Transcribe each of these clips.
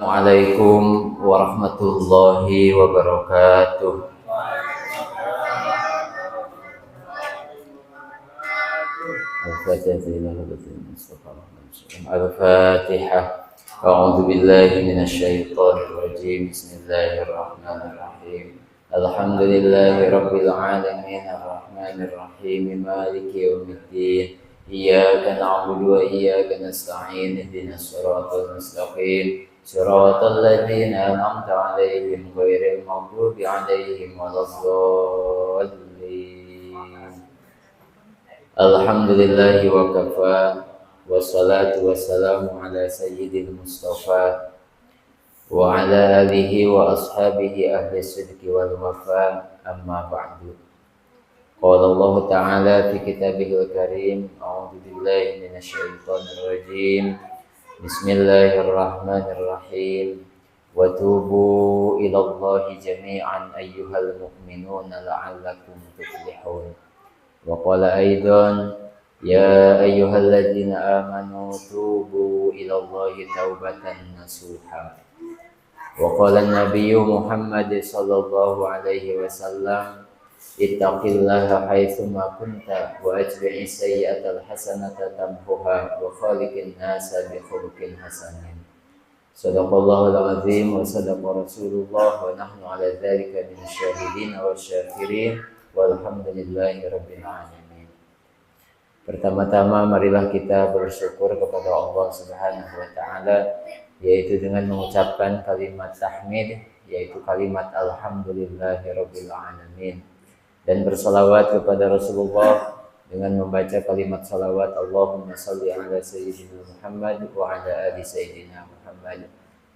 Assalamualaikum warahmatullahi wabarakatuh. Al-Fatihah. A'udzu billahi minasyaitonir rajim. Bismillahirrahmanirrahim. Alhamdulillahi rabbil alamin arrahmanir rahim maliki yaumiddin. Iyyaka na'budu wa iyyaka nasta'in ihdinas siratal mustaqim siratal ladzina an'amta 'alaihim ghairil maghdubi 'alaihim waladdallin. Alhamdulillahi wa kafa wassalatu wassalamu ala sayyidil mustafa wa ala alihi wa ashabihi ahli sidqi wal wafa amma ba'du. Qala Allah Ta'ala fi kitabihil karim. A'udzu billahi minasyaitonir rajim. Bismillahirrahmanirrahim. Wa tubu ilallahi jami'an ayyuhal mu'minuna la'allakum tuflihun. Wa qala aidan ya ayyuhalladzina amanu tubu ilallahi taubatan nasuha. Wa qala an-nabiyyu Muhammad sallallahu alaihi wasallam ittaqillaha haitsuma kunta wa atbi'is sayyi'atal hasanata tamhuha wa khaliqin nasa bi khuluqin hasanin. Shadaqallahul azim wa sadaqa Rasulullah wa nahnu ala dzalika minasyahidin wa syakirin walhamdulillahi rabbil alamin. Pertama-tama marilah kita bersyukur kepada Allah Subhanahu wa taala, yaitu dengan mengucapkan kalimat tahmid, yaitu kalimat alhamdulillahi rabbil alamin, dan bersalawat kepada Rasulullah dengan membaca kalimat salawat Allahumma salli ala sayyidina Muhammad wa ala ali sayyidina Muhammad.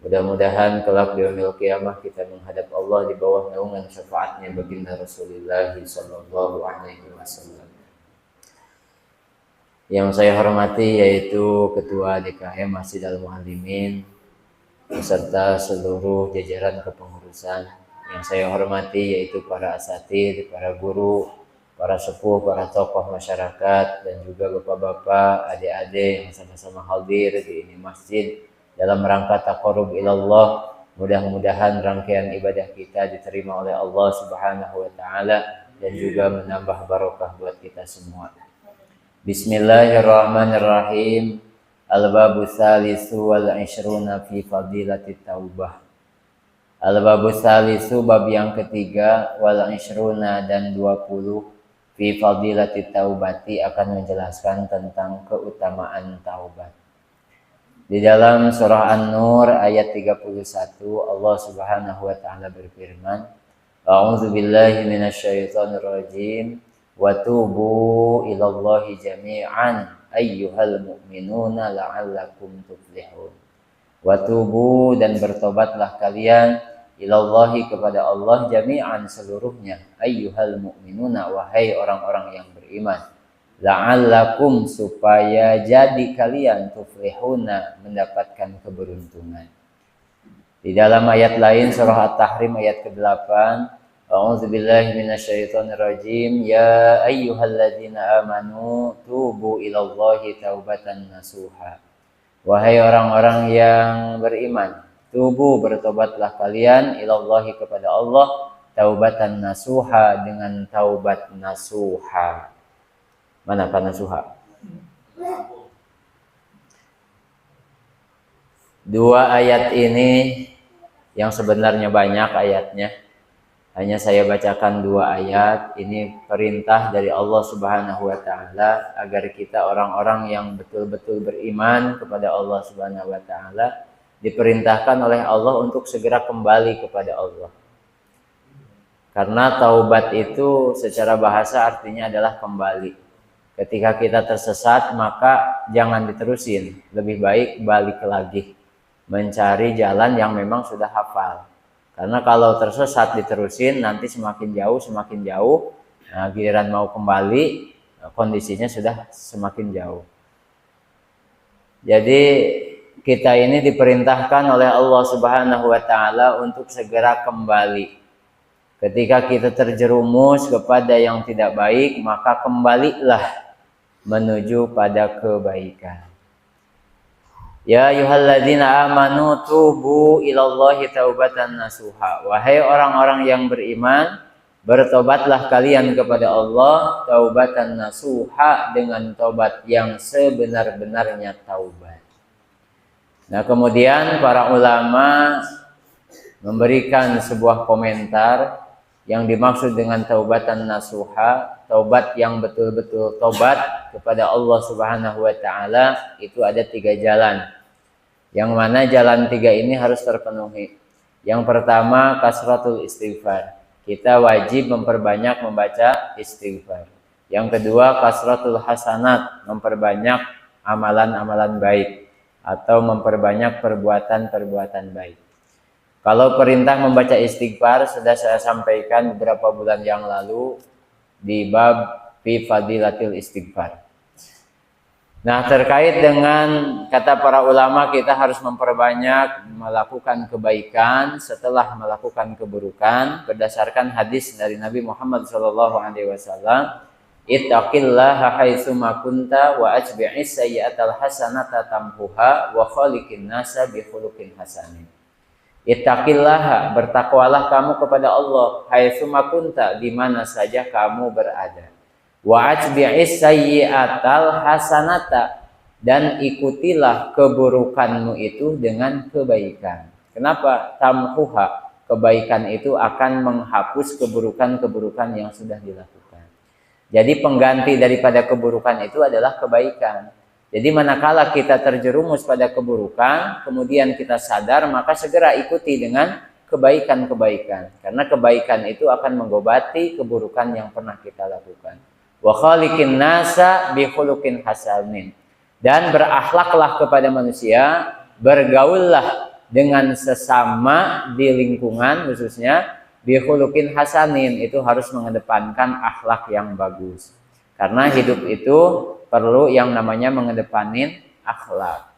Mudah-mudahan kelak di yaumil qiyamah kita menghadap Allah di bawah naungan syafaatnya baginda Rasulullah sallallahu alaihi wasallam. Yang saya hormati yaitu Ketua DKM Masjid Al-Muallimin beserta seluruh jajaran kepengurusan. Yang saya hormati yaitu para asatidz, para guru, para sepuh, para tokoh masyarakat, dan juga bapak-bapak, adik-adik yang sama-sama hadir di ini masjid dalam rangka taqarrub ilallah. Mudah-mudahan rangkaian ibadah kita diterima oleh Allah Subhanahu wa taala dan juga menambah barokah buat kita semua. Bismillahirrahmanirrahim. Al-babu tsalisu wal 'ishruna fi fadilatit taubah. Al-babu tsalisu, bab yang ketiga, wal 'ishruna dan 20, fi fadilatit taubati, akan menjelaskan tentang keutamaan taubat. Di dalam surah An-Nur ayat 31 Allah Subhanahu wa taala berfirman, A'udzu billahi minasyaitonir rajim. Wa tubu ilallahi jami'an ayyuhal mu'minuna la'allakum tuflihun. Wa tubu, dan bertobatlah kalian, ilallahi, kepada Allah, jami'an, seluruhnya, ayyuhal mu'minuna, wahai orang-orang yang beriman, la'allakum, supaya jadi kalian, tuflihuna, mendapatkan keberuntungan. Di dalam ayat lain surah At-Tahrim ayat ke-8, A'udzu billahi minasyaitonir rajim. Ya ayyuhalladzina amanu tubu ilallahi taubatan nasuha. Wahai orang-orang yang beriman, tubu, bertobatlah kalian, ilallahi, kepada Allah, taubatan nasuha, dengan taubat nasuha. Mana kan nasuha? Dua ayat ini yang sebenarnya banyak ayatnya, hanya saya bacakan dua ayat. Ini perintah dari Allah Subhanahu wa taala agar kita orang-orang yang betul-betul beriman kepada Allah Subhanahu wa taala diperintahkan oleh Allah untuk segera kembali kepada Allah. Karena taubat itu secara bahasa artinya adalah kembali. Ketika kita tersesat maka jangan diterusin, lebih baik balik lagi, mencari jalan yang memang sudah hafal. Karena kalau tersesat diterusin nanti semakin jauh, nah, giliran mau kembali kondisinya sudah semakin jauh. Jadi kita ini diperintahkan oleh Allah Subhanahu wa taala untuk segera kembali. Ketika kita terjerumus kepada yang tidak baik, maka kembalilah menuju pada kebaikan. Ya ayyuhalladzina amanu tubu ilallahi taubatan nasuha. Wahai orang-orang yang beriman, bertobatlah kalian kepada Allah taubatan nasuha, dengan taubat yang sebenar-benarnya taubat. Nah, kemudian para ulama memberikan sebuah komentar yang dimaksud dengan taubatan nasuha, taubat yang betul-betul taubat kepada Allah Subhanahu wa taala, itu ada 3 jalan. Yang mana jalan 3 ini harus terpenuhi. Yang pertama, kasratul istighfar. Kita wajib memperbanyak membaca istighfar. Yang kedua, kasratul hasanat, memperbanyak amalan-amalan baik atau memperbanyak perbuatan-perbuatan baik. Kalau perintah membaca istighfar sudah saya sampaikan beberapa bulan yang lalu di bab fi fadilatil istighfar. Nah, terkait dengan kata para ulama, kita harus memperbanyak melakukan kebaikan setelah melakukan keburukan berdasarkan hadis dari Nabi Muhammad SAW. Ittaqillaha haitsu ma kunta wa atbi'is sayyi'atal hasanata tamhuha wa khaliqin nasa bi khuluqin hasanin. Ittaqillaha, bertakwalah kamu kepada Allah, haitsu ma kunta, di mana saja kamu berada. Wa atbi'is sayyi'atal hasanata, dan ikutilah keburukanmu itu dengan kebaikan. Kenapa? Tamhuha, kebaikan itu akan menghapus keburukan-keburukan yang sudah dilakukan. Jadi pengganti daripada keburukan itu adalah kebaikan. Jadi manakala kita terjerumus pada keburukan, kemudian kita sadar, maka segera ikuti dengan kebaikan-kebaikan. Karena kebaikan itu akan mengobati keburukan yang pernah kita lakukan. Wa khaliqin nasa bi khuluqin hasanin, dan berakhlaklah kepada manusia, bergaullah dengan sesama di lingkungan, khususnya bi khuluqin hasanin, itu harus mengedepankan akhlak yang bagus. Karena hidup itu perlu yang namanya mengedepanin akhlak.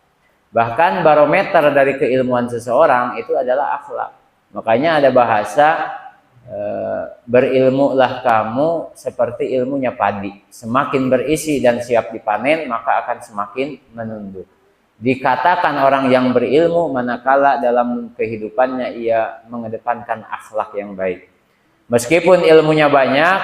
Bahkan barometer dari keilmuan seseorang itu adalah akhlak. Makanya ada bahasa berilmulah kamu seperti ilmunya padi. Semakin berisi dan siap dipanen, maka akan semakin menunduk. Dikatakan orang yang berilmu manakala dalam kehidupannya ia mengedepankan akhlak yang baik. Meskipun ilmunya banyak,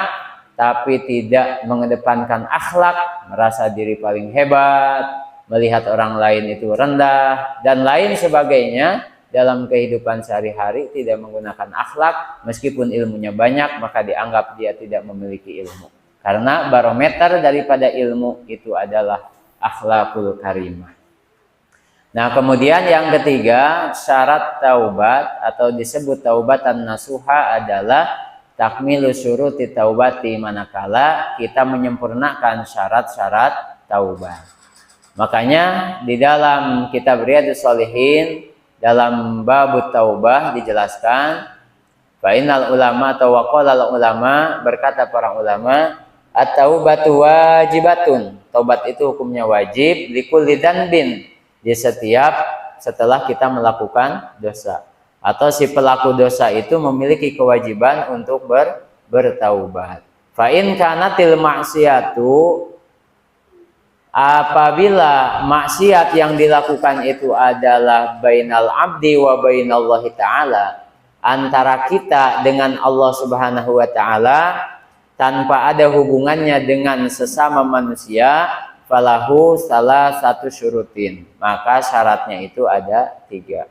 tapi tidak mengedepankan akhlak, merasa diri paling hebat, melihat orang lain itu rendah, dan lain sebagainya. Dalam kehidupan sehari-hari tidak menggunakan akhlak, meskipun ilmunya banyak, maka dianggap dia tidak memiliki ilmu. Karena barometer daripada ilmu itu adalah akhlakul karimah. Nah, kemudian yang ketiga, syarat taubat atau disebut taubatan nasuha adalah takmilu syuruti taubati, manakala kita menyempurnakan syarat-syarat taubat. Makanya di dalam kitab Riyadhus Shalihin, dalam bab taubah dijelaskan, fainal ulama atau waqalal ulama, berkata para ulama, at-taubatu wajibatun, taubat itu hukumnya wajib, likulli dzanbin, di setiap setelah kita melakukan dosa, atau si pelaku dosa itu memiliki kewajiban untuk bertaubat. Fa in kanatil maksiatu, apabila maksiat yang dilakukan itu adalah bainal abdi wa bainallahi ta'ala, antara kita dengan Allah Subhanahu wa ta'ala, tanpa ada hubungannya dengan sesama manusia, falahu salah satu syurutin, maka syaratnya itu ada 3.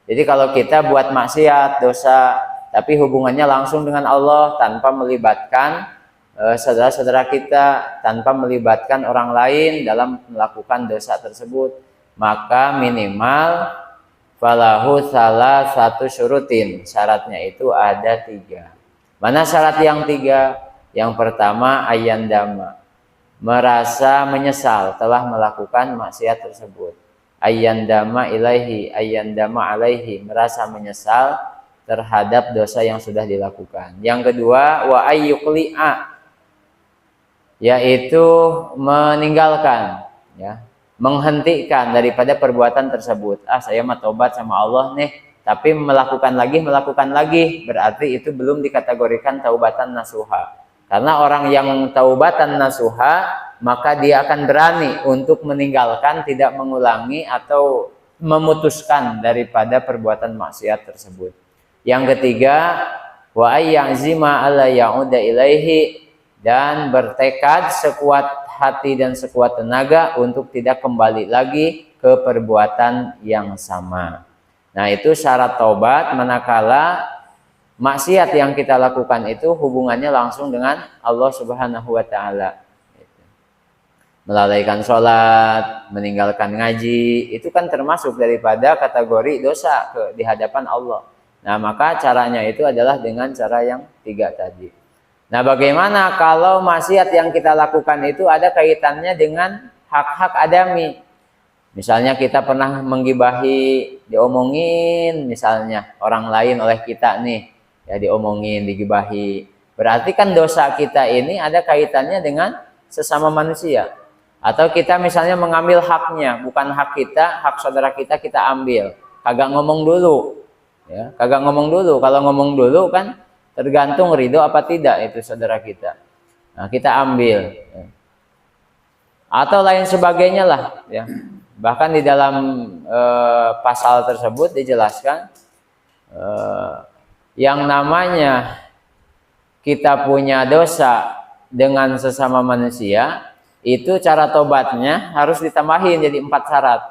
Jadi kalau kita buat maksiat, dosa, tapi hubungannya langsung dengan Allah, tanpa melibatkan saudara-saudara kita, tanpa melibatkan orang lain dalam melakukan dosa tersebut, maka minimal falahu salah satu syurutin, syaratnya itu ada 3. Mana syarat yang 3? Yang pertama, ayyandama, merasa menyesal telah melakukan maksiat tersebut. Ayyandama ilaihi, ayyandama alaihi, merasa menyesal terhadap dosa yang sudah dilakukan. Yang kedua, wa ayyuqli'a, yaitu meninggalkan, ya, menghentikan daripada perbuatan tersebut. Saya mah taubat sama Allah nih, tapi melakukan lagi, berarti itu belum dikategorikan taubatan nasuha. Karena orang yang taubatan nasuha maka dia akan berani untuk meninggalkan, tidak mengulangi atau memutuskan daripada perbuatan maksiat tersebut. Yang ketiga, wa ayyazima alla ya'uda ilaihi, dan bertekad sekuat hati dan sekuat tenaga untuk tidak kembali lagi ke perbuatan yang sama. Nah, itu syarat taubat manakala maksiat yang kita lakukan itu hubungannya langsung dengan Allah Subhanahu wa taala. Melalaikan sholat, meninggalkan ngaji, itu kan termasuk daripada kategori dosa di hadapan Allah. Nah, maka caranya itu adalah dengan cara yang 3 tadi. Nah, bagaimana kalau maksiat yang kita lakukan itu ada kaitannya dengan hak-hak adami? Misalnya kita pernah menggibahi, diomongin misalnya orang lain oleh kita nih, ya diomongin, digibahi. Berarti kan dosa kita ini ada kaitannya dengan sesama manusia. Atau kita misalnya mengambil haknya, bukan hak kita, hak saudara kita ambil. Kagak ngomong dulu. Ya, kagak ngomong dulu. Kalau ngomong dulu kan tergantung ridho apa tidak itu saudara kita. Nah, kita ambil. Ya. Atau lain sebagainya lah. Ya. Bahkan di dalam pasal tersebut dijelaskan yang namanya kita punya dosa dengan sesama manusia, itu cara tobatnya harus ditambahin jadi 4 syarat.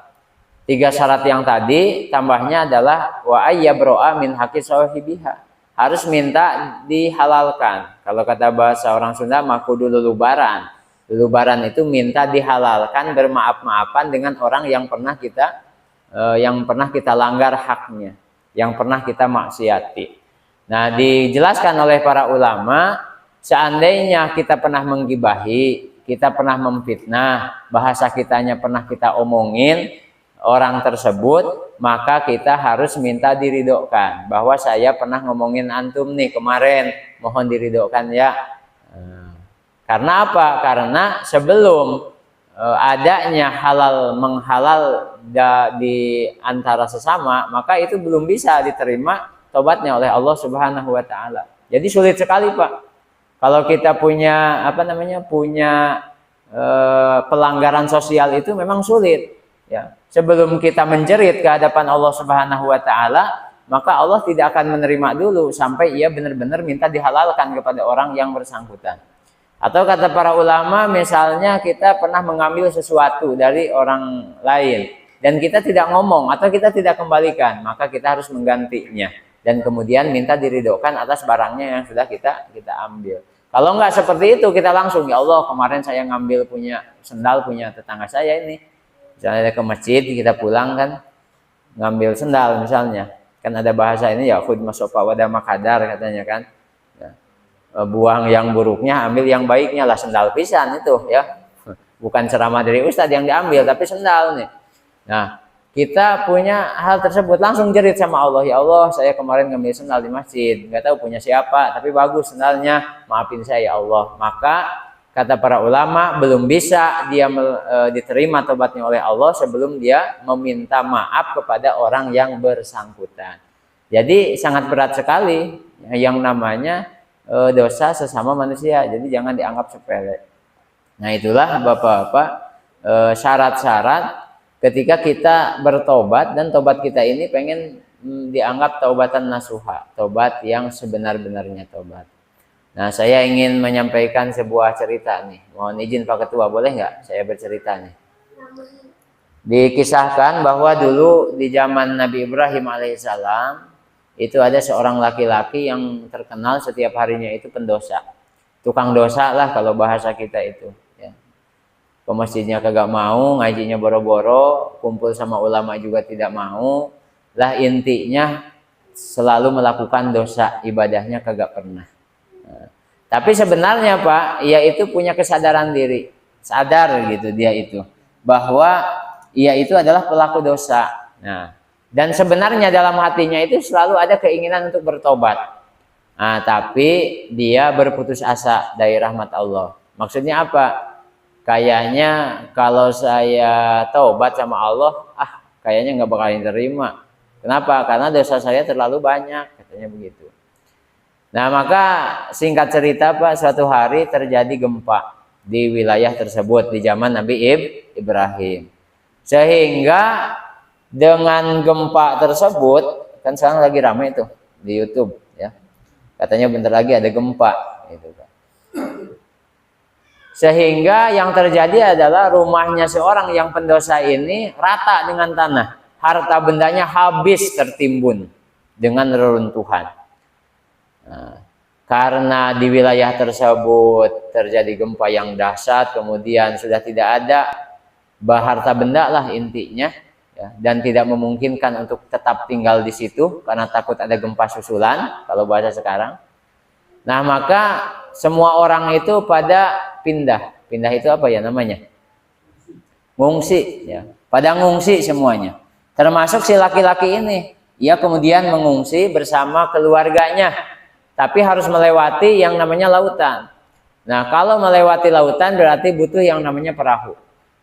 3 syarat yang tadi tambahnya adalah wa ayyabro'a min haqqi sahibiha. Harus minta dihalalkan. Kalau kata bahasa orang Sunda mah kudu lulubaran. Lulubaran itu minta dihalalkan, bermaaf-maafan dengan orang yang pernah kita langgar haknya, yang pernah kita maksiati. Nah, dijelaskan oleh para ulama, seandainya kita pernah menggibahi, kita pernah memfitnah, bahasa kitanya pernah kita omongin orang tersebut, maka kita harus minta diridhokan bahwa saya pernah ngomongin antum nih kemarin, mohon diridhokan ya. Karena apa? Karena sebelum adanya halal menghalal di antara sesama, maka itu belum bisa diterima tobatnya oleh Allah Subhanahu wa taala. Jadi sulit sekali, Pak. Kalau kita punya pelanggaran sosial itu memang sulit, ya. Sebelum kita menjerit ke hadapan Allah Subhanahu wa taala, maka Allah tidak akan menerima dulu sampai ia benar-benar minta dihalalkan kepada orang yang bersangkutan. Atau kata para ulama, misalnya kita pernah mengambil sesuatu dari orang lain dan kita tidak ngomong atau kita tidak kembalikan, maka kita harus menggantinya dan kemudian minta diridhokan atas barangnya yang sudah kita ambil. Kalau enggak seperti itu, kita langsung, ya Allah, kemarin saya ngambil punya sendal punya tetangga saya ini. Misalnya ke masjid, kita pulang kan, ngambil sendal misalnya. Kan ada bahasa ini ya, khud masofa wada makadar katanya kan. Ya. Buang yang buruknya, ambil yang baiknya lah, sendal pisan itu ya. Bukan ceramah dari ustadz yang diambil, tapi sendal nih. Nah, kita punya hal tersebut, langsung jerit sama Allah, ya Allah, saya kemarin ngambil sendal di masjid, nggak tahu punya siapa, tapi bagus sendalnya, maafin saya ya Allah. Maka kata para ulama, belum bisa dia diterima tobatnya oleh Allah sebelum dia meminta maaf kepada orang yang bersangkutan. Jadi sangat berat sekali yang namanya dosa sesama manusia. Jadi jangan dianggap sepele. Nah, itulah Bapak-bapak syarat-syarat ketika kita bertobat, dan tobat kita ini pengen dianggap taubatan nasuha, tobat yang sebenar-benarnya tobat. Nah, saya ingin menyampaikan sebuah cerita nih. Mohon izin Pak Ketua, boleh nggak saya bercerita nih? Dikisahkan bahwa dulu di zaman Nabi Ibrahim alaihissalam itu ada seorang laki-laki yang terkenal setiap harinya itu pendosa. Tukang dosa lah kalau bahasa kita itu. Ya. Ke masjidnya kagak mau, ngajinya boro-boro, kumpul sama ulama juga tidak mau. Lah intinya selalu melakukan dosa, ibadahnya kagak pernah. Tapi sebenarnya Pak, ia itu punya kesadaran diri, sadar gitu dia itu, bahwa ia itu adalah pelaku dosa. Nah, dan sebenarnya dalam hatinya itu selalu ada keinginan untuk bertobat. Nah, tapi dia berputus asa dari rahmat Allah. Maksudnya apa? Kayaknya kalau saya taubat sama Allah, kayaknya nggak bakalan terima. Kenapa? Karena dosa saya terlalu banyak, katanya begitu. Nah, maka singkat cerita Pak, suatu hari terjadi gempa. di wilayah tersebut di zaman Nabi Ibrahim. Sehingga dengan gempa tersebut, kan sekarang lagi ramai itu di YouTube ya. Katanya bentar lagi ada gempa gitu kan. Sehingga yang terjadi adalah rumahnya seorang yang pendosa ini rata dengan tanah. Harta bendanya habis tertimbun dengan reruntuhan. Nah, karena di wilayah tersebut terjadi gempa yang dahsyat, kemudian sudah tidak ada harta benda lah intinya, ya, dan tidak memungkinkan untuk tetap tinggal di situ karena takut ada gempa susulan kalau bahasa sekarang. Nah, maka semua orang itu pada pindah. Pindah itu apa ya namanya? Ngungsi ya. Pada ngungsi semuanya. Termasuk si laki-laki ini. Ia kemudian mengungsi bersama keluarganya. Tapi harus melewati yang namanya lautan. Nah, kalau melewati lautan berarti butuh yang namanya perahu.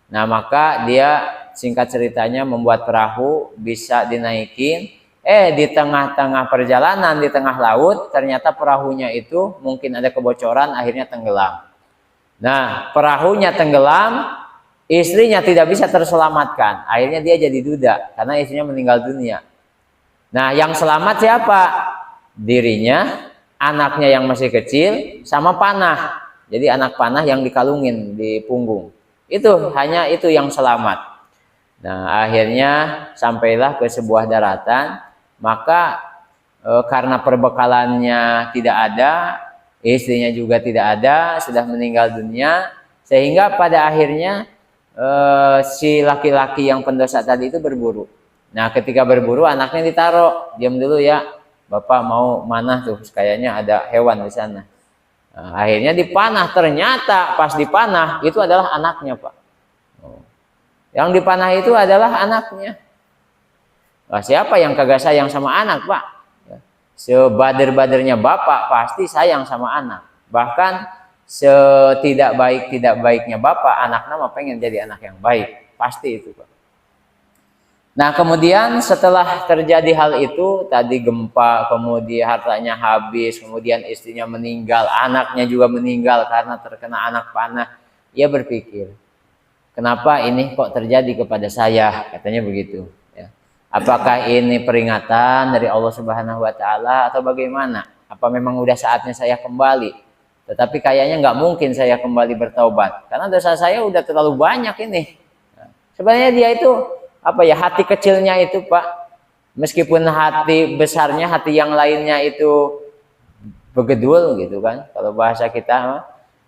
Nah, maka dia singkat ceritanya membuat perahu bisa dinaikin. Di tengah-tengah perjalanan, di tengah laut, ternyata perahunya itu mungkin ada kebocoran, akhirnya tenggelam. Nah, perahunya tenggelam, istrinya tidak bisa terselamatkan. Akhirnya dia jadi duda, karena istrinya meninggal dunia. Nah, yang selamat siapa? Dirinya, anaknya yang masih kecil, sama panah. Jadi anak panah yang dikalungin di punggung. Itu, hanya itu yang selamat. Nah, akhirnya sampailah ke sebuah daratan. Maka karena perbekalannya tidak ada, istrinya juga tidak ada, sudah meninggal dunia, sehingga pada akhirnya si laki-laki yang pendosa tadi itu berburu. Nah, ketika berburu anaknya ditaruh, diam dulu ya, bapak mau mana tuh, kayaknya ada hewan di sana. Nah, akhirnya dipanah, ternyata pas dipanah itu adalah anaknya, Pak. Yang dipanah itu adalah anaknya. Nah, siapa yang kagak sayang sama anak, Pak? Sebader-badernya bapak pasti sayang sama anak. Bahkan setidak baiknya bapak, anaknya mah pengen jadi anak yang baik. Pasti itu, Pak. Nah, kemudian setelah terjadi hal itu, tadi gempa, kemudian hartanya habis, kemudian istrinya meninggal, anaknya juga meninggal karena terkena anak panah. Ia berpikir, kenapa ini kok terjadi kepada saya? Katanya begitu. Apakah ini peringatan dari Allah Subhanahu wa Ta'ala atau bagaimana? Apa memang udah saatnya saya kembali? Tetapi kayaknya nggak mungkin saya kembali bertaubat karena dosa saya udah terlalu banyak ini. Sebenarnya dia itu apa ya, hati kecilnya itu, Pak, meskipun hati besarnya, hati yang lainnya itu begedul gitu kan kalau bahasa kita,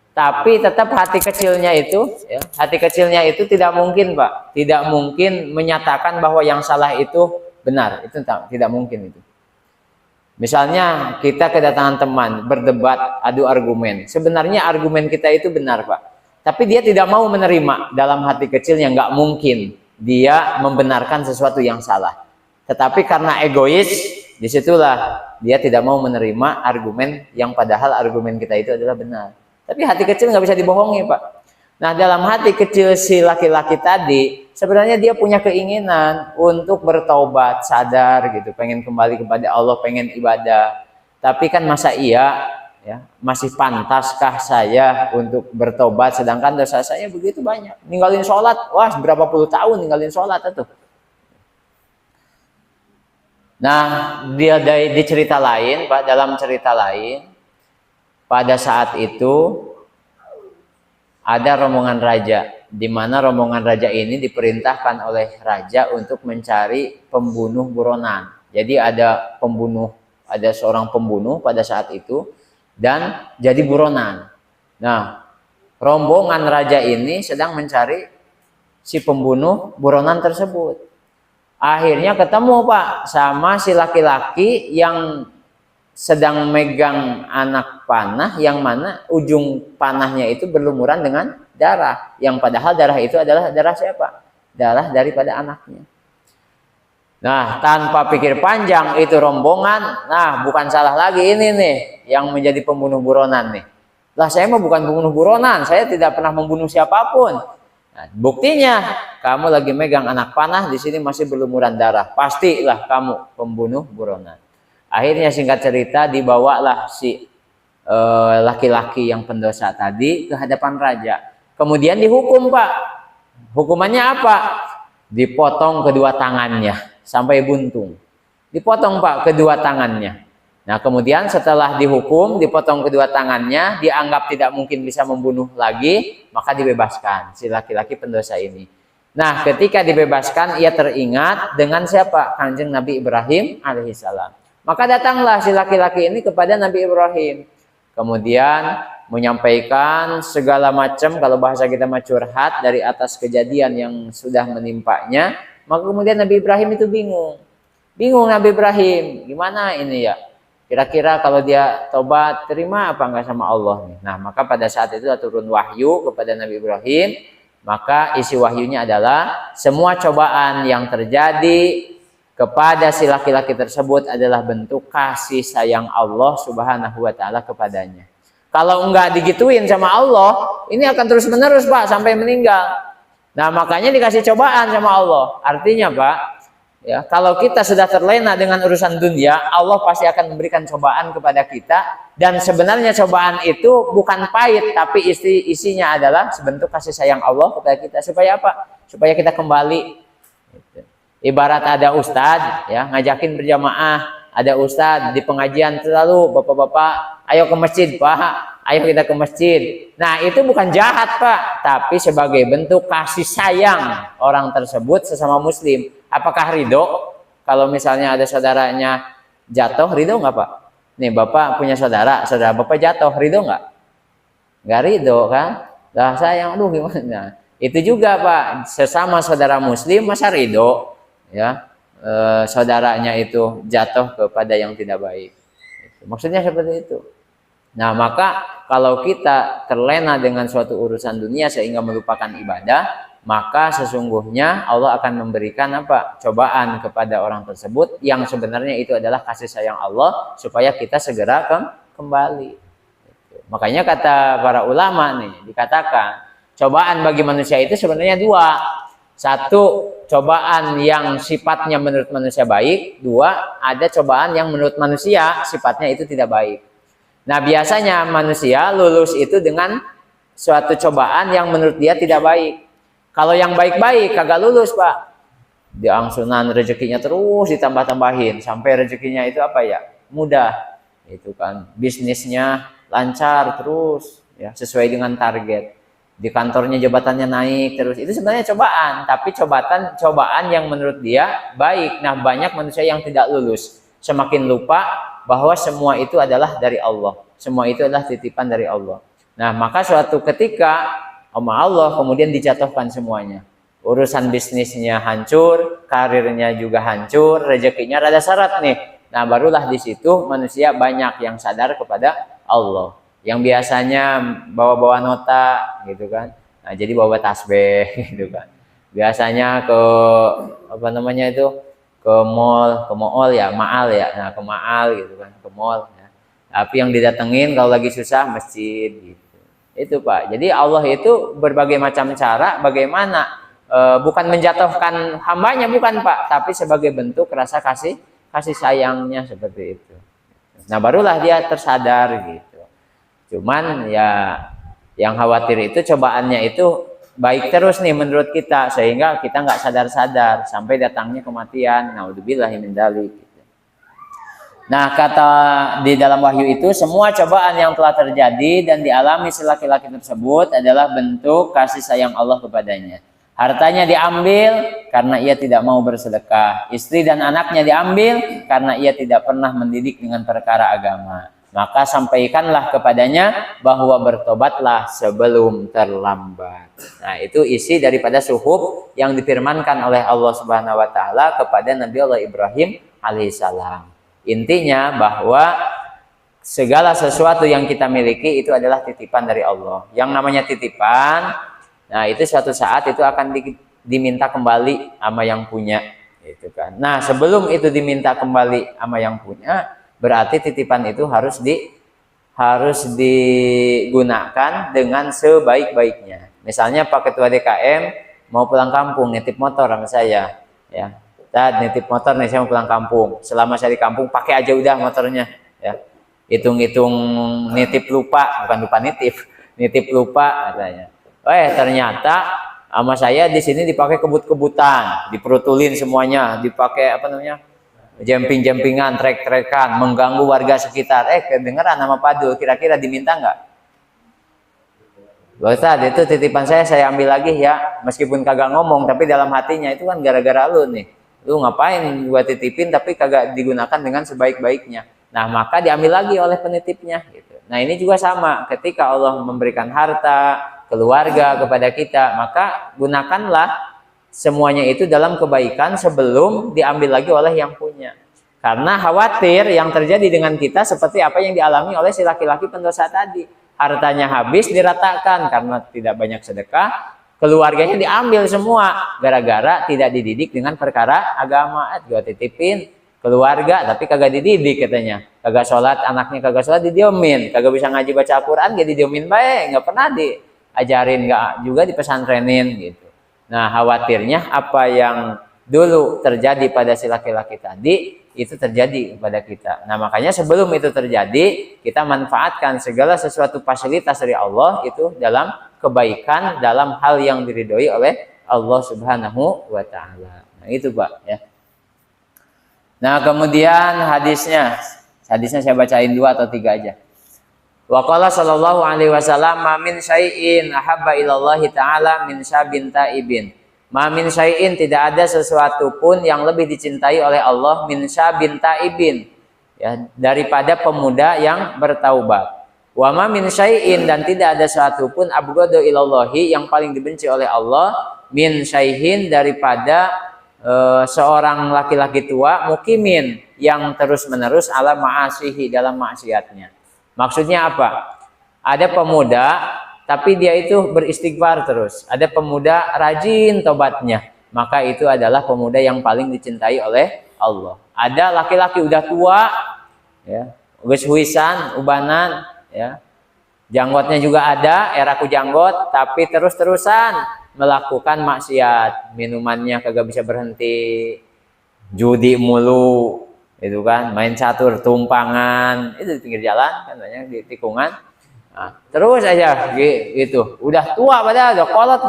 tapi tetap hati kecilnya itu, ya, hati kecilnya itu tidak mungkin, Pak, tidak mungkin menyatakan bahwa yang salah itu benar. Itu tidak mungkin itu. Misalnya kita kedatangan teman berdebat, adu argumen. Sebenarnya argumen kita itu benar, Pak, tapi dia tidak mau menerima. Dalam hati kecilnya nggak mungkin dia membenarkan sesuatu yang salah. Tetapi karena egois, disitulah dia tidak mau menerima argumen yang padahal argumen kita itu adalah benar. Tapi hati kecil nggak bisa dibohongi, Pak. Nah, dalam hati kecil si laki-laki tadi, sebenarnya dia punya keinginan untuk bertaubat, sadar gitu, pengen kembali kepada Allah, pengen ibadah. Tapi kan masa iya, ya, masih pantaskah saya untuk bertobat, sedangkan dosa saya begitu banyak. Ninggalin sholat, wah berapa puluh tahun ninggalin sholat itu. Nah, dia di cerita lain, Pak, dalam cerita lain, pada saat itu ada rombongan raja, di mana rombongan raja ini diperintahkan oleh raja untuk mencari pembunuh buronan. Jadi ada pembunuh, ada seorang pembunuh pada saat itu dan jadi buronan. Nah, rombongan raja ini sedang mencari si pembunuh buronan tersebut. Akhirnya ketemu, Pak, sama si laki-laki yang sedang megang anak panah, yang mana ujung panahnya itu berlumuran dengan darah, yang padahal darah itu adalah darah siapa? Darah daripada anaknya. Nah, tanpa pikir panjang itu rombongan, nah bukan salah lagi ini nih yang menjadi pembunuh buronan nih. Lah, saya mah bukan pembunuh buronan, saya tidak pernah membunuh siapapun. Nah, buktinya kamu lagi megang anak panah, di sini masih berlumuran darah, pastilah kamu pembunuh buronan. Akhirnya singkat cerita dibawalah si laki-laki yang pendosa tadi ke hadapan raja. Kemudian dihukum, Pak. Hukumannya apa? Dipotong kedua tangannya sampai buntung. Dipotong, Pak, kedua tangannya. Nah, kemudian setelah dihukum, dipotong kedua tangannya, dianggap tidak mungkin bisa membunuh lagi, maka dibebaskan si laki-laki pendosa ini. Nah, ketika dibebaskan, ia teringat dengan siapa? Kanjeng Nabi Ibrahim alaihissalam. Maka datanglah si laki-laki ini kepada Nabi Ibrahim. Kemudian menyampaikan segala macam, kalau bahasa kita mah curhat dari atas kejadian yang sudah menimpanya. Maka kemudian Nabi Ibrahim itu bingung. Bingung Nabi Ibrahim, gimana ini ya? Kira-kira kalau dia tobat, terima apa enggak sama Allah nih? Nah, maka pada saat itu turun wahyu kepada Nabi Ibrahim. Maka isi wahyunya adalah semua cobaan yang terjadi kepada si laki-laki tersebut adalah bentuk kasih sayang Allah Subhanahu wa taala kepadanya. Kalau enggak digituin sama Allah, ini akan terus menerus, Pak, sampai meninggal. Nah, makanya dikasih cobaan sama Allah. Artinya, Pak, ya, kalau kita sudah terlena dengan urusan dunia, Allah pasti akan memberikan cobaan kepada kita. Dan sebenarnya cobaan itu bukan pahit, tapi isinya adalah sebentuk kasih sayang Allah kepada kita. Supaya apa? Supaya kita kembali. Ibarat ada ustadz, ya, ngajakin berjamaah. Ada ustadz di pengajian selalu, bapak-bapak, ayo ke masjid, Pak. Ayo kita ke masjid. Nah, itu bukan jahat, Pak, tapi sebagai bentuk kasih sayang orang tersebut sesama muslim. Apakah ridho? Kalau misalnya ada saudaranya jatuh, ridho nggak, Pak? Nih, Bapak punya saudara Bapak jatuh, ridho nggak? Nggak ridho, kan? Lah sayang, aduh gimana? Itu juga, Pak, sesama saudara muslim masa ridho, ya, saudaranya itu jatuh kepada yang tidak baik. Maksudnya seperti itu. Nah, maka kalau kita terlena dengan suatu urusan dunia sehingga melupakan ibadah, maka sesungguhnya Allah akan memberikan apa? Cobaan kepada orang tersebut yang sebenarnya itu adalah kasih sayang Allah supaya kita segera kembali. Makanya kata para ulama nih, dikatakan cobaan bagi manusia itu sebenarnya dua. Satu, cobaan yang sifatnya menurut manusia baik. Dua, ada cobaan yang menurut manusia sifatnya itu tidak baik. Nah, biasanya manusia lulus itu dengan suatu cobaan yang menurut dia tidak baik. Kalau yang baik-baik kagak lulus, Pak. Diangsunan rezekinya terus ditambah-tambahin sampai rezekinya itu apa ya? Mudah. Itu kan bisnisnya lancar terus, ya, sesuai dengan target. Di kantornya jabatannya naik terus. Itu sebenarnya cobaan, tapi cobaan yang menurut dia baik. Nah, banyak manusia yang tidak lulus. Semakin lupa bahwa semua itu adalah dari Allah. Semua itu adalah titipan dari Allah. Nah, maka suatu ketika sama Allah kemudian dijatuhkan semuanya. Urusan bisnisnya hancur, karirnya juga hancur, rezekinya rada syarat nih. Nah, barulah di situ manusia banyak yang sadar kepada Allah. Yang biasanya bawa-bawa nota gitu kan. Nah, jadi bawa tasbih gitu kan. Biasanya ke apa namanya itu? Ke mall ya, maal ya. Nah, ke maal gitu kan, ke mall ya. Tapi yang didatengin kalau lagi susah masjid gitu. Itu, Pak. Jadi Allah itu berbagai macam cara bagaimana bukan menjatuhkan hambanya, bukan, Pak, tapi sebagai bentuk rasa kasih sayangnya seperti itu. Nah, barulah dia tersadar gitu. Cuman ya yang khawatir itu cobaannya itu baik terus nih menurut kita sehingga kita nggak sadar-sadar sampai datangnya kematian. Naudzubillahi min dzalik. Nah, kata di dalam wahyu itu semua cobaan yang telah terjadi dan dialami si laki-laki tersebut adalah bentuk kasih sayang Allah kepadanya. Hartanya diambil karena ia tidak mau bersedekah. Istri dan anaknya diambil karena ia tidak pernah mendidik dengan perkara agama. Maka sampaikanlah kepadanya bahwa bertobatlah sebelum terlambat. Nah, itu isi daripada suhuf yang difirmankan oleh Allah Subhanahu wa taala kepada Nabi Allah Ibrahim alaihissalam. Intinya bahwa segala sesuatu yang kita miliki itu adalah titipan dari Allah. Yang namanya titipan, nah itu suatu saat itu akan diminta kembali sama yang punya, gitu kan. Nah, sebelum itu diminta kembali sama yang punya, berarti titipan itu harus digunakan dengan sebaik-baiknya. Misalnya Pak Ketua DKM mau pulang kampung, nitip motor sama saya, ya. Nitip motor nih, saya mau pulang kampung. Selama saya di kampung pakai aja udah motornya, ya. hitung-hitung nitip lupa, bukan lupa nitip lupa katanya. Ternyata sama saya di sini dipakai kebut-kebutan, diperutulin semuanya, dipakai apa namanya, jemping-jempingan, trek-trekan, mengganggu warga sekitar. Kedengeran nama Padul, kira-kira diminta nggak? Loh Ustaz, itu titipan saya ambil lagi ya. Meskipun kagak ngomong, tapi dalam hatinya itu kan gara-gara lu nih. Lu ngapain gua titipin tapi kagak digunakan dengan sebaik-baiknya. Nah, maka diambil lagi oleh penitipnya gitu. Nah, ini juga sama. Ketika Allah memberikan harta, keluarga kepada kita, maka gunakanlah semuanya itu dalam kebaikan sebelum diambil lagi oleh yang punya. Karena khawatir yang terjadi dengan kita seperti apa yang dialami oleh si laki-laki pendosa tadi. Hartanya habis diratakan karena tidak banyak sedekah, keluarganya diambil semua gara-gara tidak dididik dengan perkara agama. Gua titipin keluarga tapi kagak dididik katanya, kagak sholat, anaknya kagak sholat didiemin, kagak bisa ngaji baca Al-Quran jadi didiemin baik, nggak pernah diajarin, nggak juga dipesantrenin gitu. Nah, khawatirnya apa yang dulu terjadi pada si laki-laki tadi itu terjadi kepada kita. Nah, makanya sebelum itu terjadi, kita manfaatkan segala sesuatu fasilitas dari Allah itu dalam kebaikan, dalam hal yang diridhoi oleh Allah Subhanahu wa taala. Nah, itu Pak ya. Nah, kemudian hadisnya saya bacain 2 atau 3 aja. Wa qala sallallahu alaihi wasallam, "Ma min syai'in ahabba ilallahi ta'ala min syabin ta'ibin." Ma min syai'in, tidak ada sesuatu pun yang lebih dicintai oleh Allah min syabin ta'ibin, ya, daripada pemuda yang bertaubat. Wa ma min syai'in, dan tidak ada sesuatu pun abghadu ilallahi, yang paling dibenci oleh Allah, min syai'in, daripada seorang laki-laki tua mukimin yang terus-menerus ala ma'asihi, dalam maksiatnya. Maksudnya apa? Ada pemuda tapi dia itu beristighfar terus. Ada pemuda rajin tobatnya, maka itu adalah pemuda yang paling dicintai oleh Allah. Ada laki-laki udah tua, ya, wis-wisan, ubanan, ya, janggotnya juga ada, eraku janggot, tapi terus-terusan melakukan maksiat, minumannya kagak bisa berhenti, judi mulu, itu kan, main catur, tumpangan, itu di pinggir jalan, kan banyak di tikungan. Nah, terus aja gitu, udah tua padahal udah kolot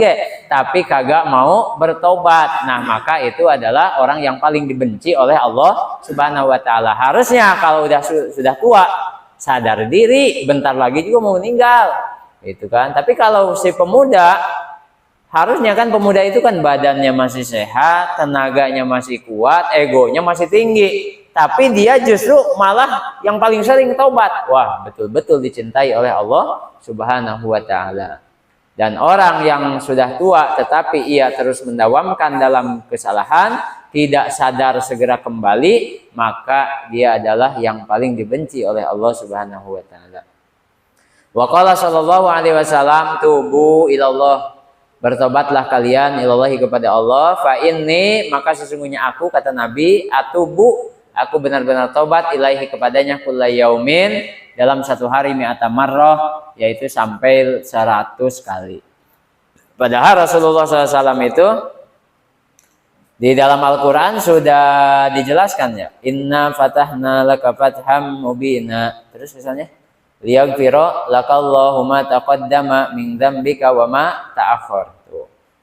tapi kagak mau bertobat. Nah, maka itu adalah orang yang paling dibenci oleh Allah Subhanahu wa taala. Harusnya kalau sudah tua, sadar diri, bentar lagi juga mau meninggal, gitu kan. Tapi kalau si pemuda, harusnya kan pemuda itu kan badannya masih sehat, tenaganya masih kuat, egonya masih tinggi, tapi dia justru malah yang paling sering taubat. Wah, betul-betul dicintai oleh Allah Subhanahu wa taala. Dan orang yang sudah tua tetapi ia terus mendawamkan dalam kesalahan, tidak sadar segera kembali, maka dia adalah yang paling dibenci oleh Allah Subhanahu wa taala. Wa qala sallallahu alaihi wasallam, tubu ilallah, bertobatlah kalian ilallahi, kepada Allah, fa inni, maka sesungguhnya aku, kata Nabi, atubu, aku benar-benar tobat, ilaihi, kepadanya, kulla yaumin, dalam satu hari, mi'ata marrah, yaitu sampai 100 kali. Padahal Rasulullah SAW itu di dalam Al-Quran sudah dijelaskan ya, inna fatahna laka fatham mubina. Terus misalnya, liyaghfira lakallahu ma taqaddama min dzambika wa ma ta'akhkhar.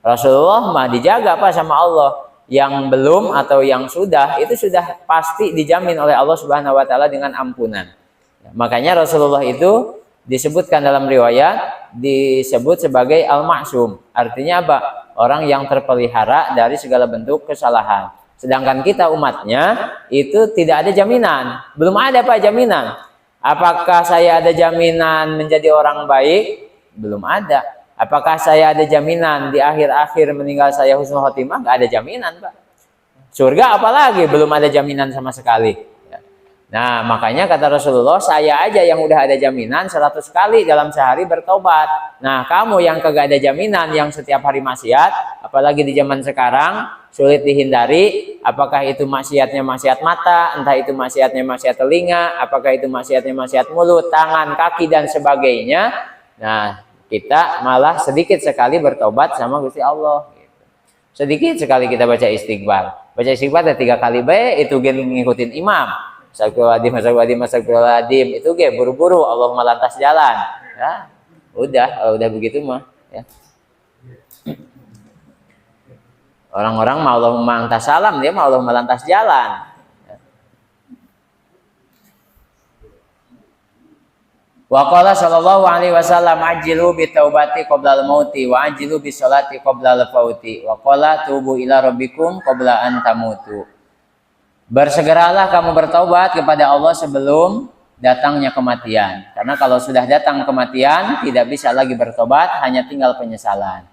Rasulullah mah dijaga apa sama Allah, yang belum atau yang sudah itu sudah pasti dijamin oleh Allah Subhanahu wa taala dengan ampunan. Makanya Rasulullah itu disebutkan dalam riwayat disebut sebagai al-ma'sum. Artinya apa? Orang yang terpelihara dari segala bentuk kesalahan. Sedangkan kita umatnya itu tidak ada jaminan. Belum ada Pak jaminan. Apakah saya ada jaminan menjadi orang baik? Belum ada. Apakah saya ada jaminan di akhir-akhir meninggal saya husnul khotimah? Nggak ada jaminan Pak. Surga apalagi belum ada jaminan sama sekali. Nah, makanya kata Rasulullah, saya aja yang udah ada jaminan 100 kali dalam sehari bertobat. Nah, kamu yang kagak ada jaminan, yang setiap hari maksiat, apalagi di zaman sekarang, sulit dihindari. Apakah itu maksiatnya maksiat mata, entah itu maksiatnya maksiat telinga, apakah itu maksiatnya maksiat mulut, tangan, kaki, dan sebagainya. Nah, kita malah sedikit sekali bertobat sama Gusti Allah. Sedikit sekali kita baca istighfar. Baca istighfar ada 3 kali baik, itu ngikutin imam. Astagfirullahaladzim. Itu buru-buru Allahumma lantas jalan. Ya, udah begitu mah. Ya. Orang-orang mau Allahumma lantas salam, dia mau Allahumma lantas jalan. Wa qala sallallahu alaihi wasallam ajilu bi taubati qabla al-mauti wa ajilu bi sholati qabla al-fauti wa qala tubu ila rabbikum qabla an tamutu. Bersegeralah kamu bertaubat kepada Allah sebelum datangnya kematian. Karena kalau sudah datang kematian tidak bisa lagi bertobat, hanya tinggal penyesalan.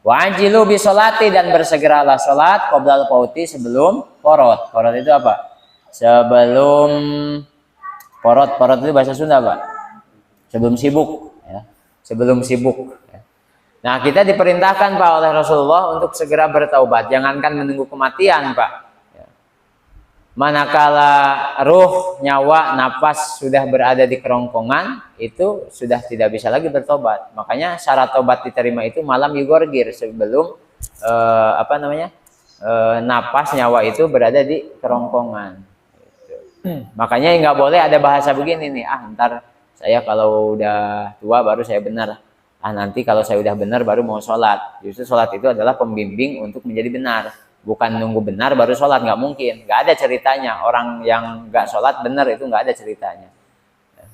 Wa ajilu bi sholati, dan bersegeralah salat qabla al-fauti, sebelum porot. Porot itu apa? Sebelum porot itu bahasa Sunda, Pak. Sebelum sibuk, ya. Sebelum sibuk. Ya. Nah, kita diperintahkan Pak oleh Rasulullah untuk segera bertaubat. Jangankan menunggu kematian, Pak. Ya. Manakala ruh, nyawa, napas sudah berada di kerongkongan, itu sudah tidak bisa lagi bertobat. Makanya syarat tobat diterima itu malam yugorgir, sebelum napas, nyawa itu berada di kerongkongan. Gitu. Makanya nggak boleh ada bahasa begini nih, ntar saya kalau udah tua baru saya benar. Nanti kalau saya udah benar baru mau sholat. Justru sholat itu adalah pembimbing untuk menjadi benar. Bukan nunggu benar baru sholat, nggak mungkin. Nggak ada ceritanya. Orang yang nggak sholat benar itu nggak ada ceritanya.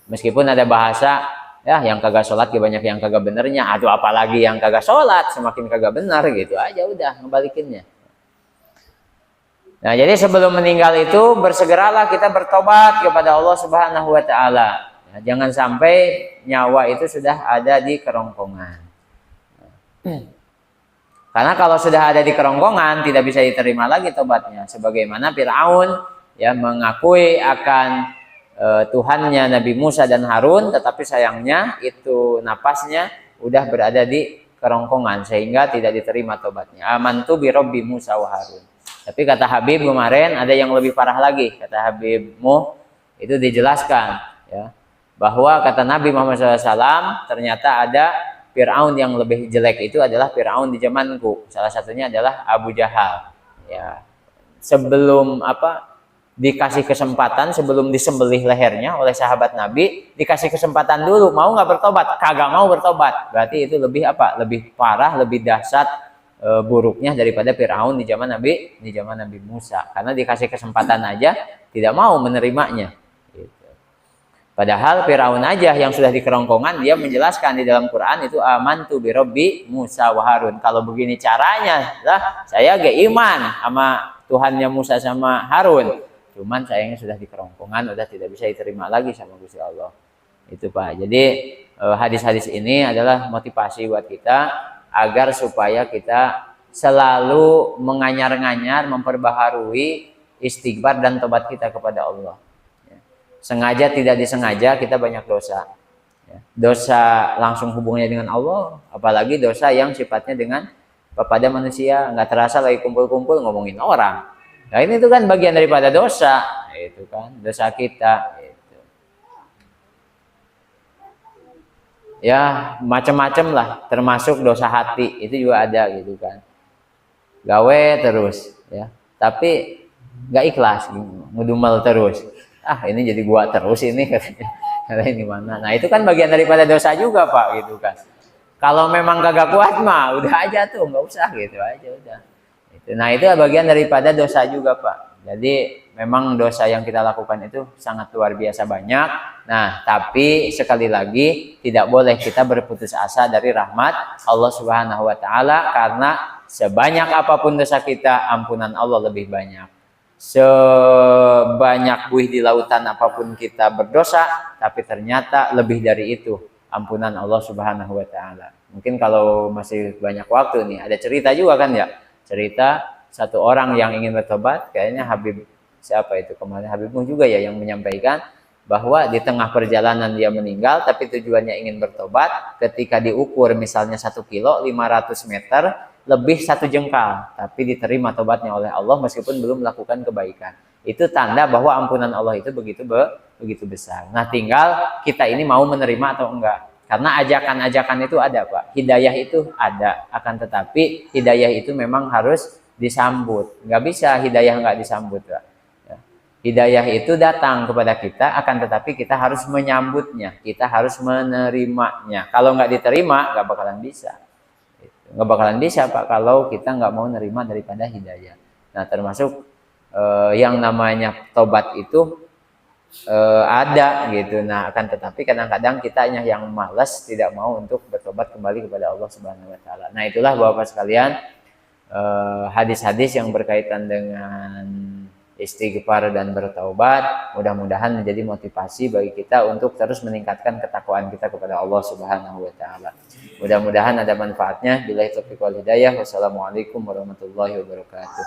Meskipun ada bahasa, ya yang kagak sholat banyak yang kagak benernya. Aduh, apalagi yang kagak sholat semakin kagak benar gitu aja, udah ngebalikinnya. Nah, jadi sebelum meninggal itu bersegeralah kita bertobat kepada Allah Subhanahu wa Ta'ala. Jangan sampai nyawa itu sudah ada di kerongkongan. Karena kalau sudah ada di kerongkongan tidak bisa diterima lagi tobatnya. Sebagaimana Fir'aun ya mengakui akan Tuhannya Nabi Musa dan Harun, tetapi sayangnya itu napasnya udah berada di kerongkongan sehingga tidak diterima tobatnya. Amantu bi Rabbi Musa wa Harun. Tapi kata Habib kemarin ada yang lebih parah lagi. Kata Habibmu itu dijelaskan ya, bahwa kata Nabi Muhammad SAW ternyata ada Fir'aun yang lebih jelek, itu adalah Fir'aun di zamanku. Salah satunya adalah Abu Jahal. Ya, sebelum dikasih kesempatan, sebelum disembelih lehernya oleh sahabat Nabi, dikasih kesempatan dulu, mau nggak bertobat? Kagak mau bertobat. Berarti itu lebih lebih parah, lebih dahsyat buruknya daripada Fir'aun di zaman Nabi Musa. Karena dikasih kesempatan aja tidak mau menerimanya. Padahal Fir'aun aja yang sudah di kerongkongan, dia menjelaskan di dalam Quran itu amantu bi Rabbi Musa wa Harun. Kalau begini caranya, saya gak iman sama Tuhannya Musa sama Harun. Cuman sayangnya sudah di kerongkongan, udah tidak bisa diterima lagi sama Gusti Allah. Itu Pak. Jadi hadis-hadis ini adalah motivasi buat kita agar supaya kita selalu menganyar-nganyar, memperbaharui istighfar dan tobat kita kepada Allah. Sengaja tidak disengaja kita banyak dosa. Dosa langsung hubungannya dengan Allah, apalagi dosa yang sifatnya dengan kepada manusia, nggak terasa lagi kumpul-kumpul ngomongin orang. Nah ini itu kan bagian daripada dosa, itu kan dosa kita. Itu. Ya macam-macam lah, termasuk dosa hati itu juga ada gitu kan. Gawe terus, ya, tapi nggak ikhlas, ngedumel terus. Ini jadi gua terus ini katanya. Ini mana? Nah itu kan bagian daripada dosa juga Pak gitu kan. Kalau memang kagak kuat mah udah aja tuh, nggak usah gitu aja udah. Nah itu bagian daripada dosa juga Pak. Jadi memang dosa yang kita lakukan itu sangat luar biasa banyak. Nah tapi sekali lagi tidak boleh kita berputus asa dari rahmat Allah Subhanahu Wa Ta'ala, karena sebanyak apapun dosa kita, ampunan Allah lebih banyak. Sebanyak buih di lautan apapun kita berdosa, tapi ternyata lebih dari itu ampunan Allah Subhanahu Wa Ta'ala. Mungkin kalau masih banyak waktu nih, ada cerita juga kan ya, cerita satu orang yang ingin bertobat, kayaknya Habib siapa itu kemarin, Habibmu juga ya yang menyampaikan bahwa di tengah perjalanan dia meninggal, tapi tujuannya ingin bertobat. Ketika diukur misalnya 1 kilo 500 meter lebih 1 jengkal, tapi diterima tobatnya oleh Allah meskipun belum melakukan kebaikan. Itu tanda bahwa ampunan Allah itu begitu besar. Nah tinggal kita ini mau menerima atau enggak. Karena ajakan-ajakan itu ada Pak, hidayah itu ada, akan tetapi hidayah itu memang harus disambut. Nggak bisa hidayah nggak disambut Pak. Ya. Hidayah itu datang kepada kita, akan tetapi kita harus menyambutnya, kita harus menerimanya. Kalau nggak diterima, nggak bakalan bisa. Nggak bakalan bisa Pak kalau kita nggak mau nerima daripada hidayah. Nah termasuk yang namanya tobat itu ada gitu. Nah akan tetapi kadang-kadang kitanya yang malas tidak mau untuk bertobat kembali kepada Allah Subhanahu Wa Taala. Nah itulah Bapak sekalian hadis-hadis yang berkaitan dengan istighfar dan bertaubat mudah-mudahan menjadi motivasi bagi kita untuk terus meningkatkan ketakwaan kita kepada Allah Subhanahu wa taala. Mudah-mudahan ada manfaatnya. Billahi taufiq wal hidayah. Wassalamualaikum warahmatullahi wabarakatuh.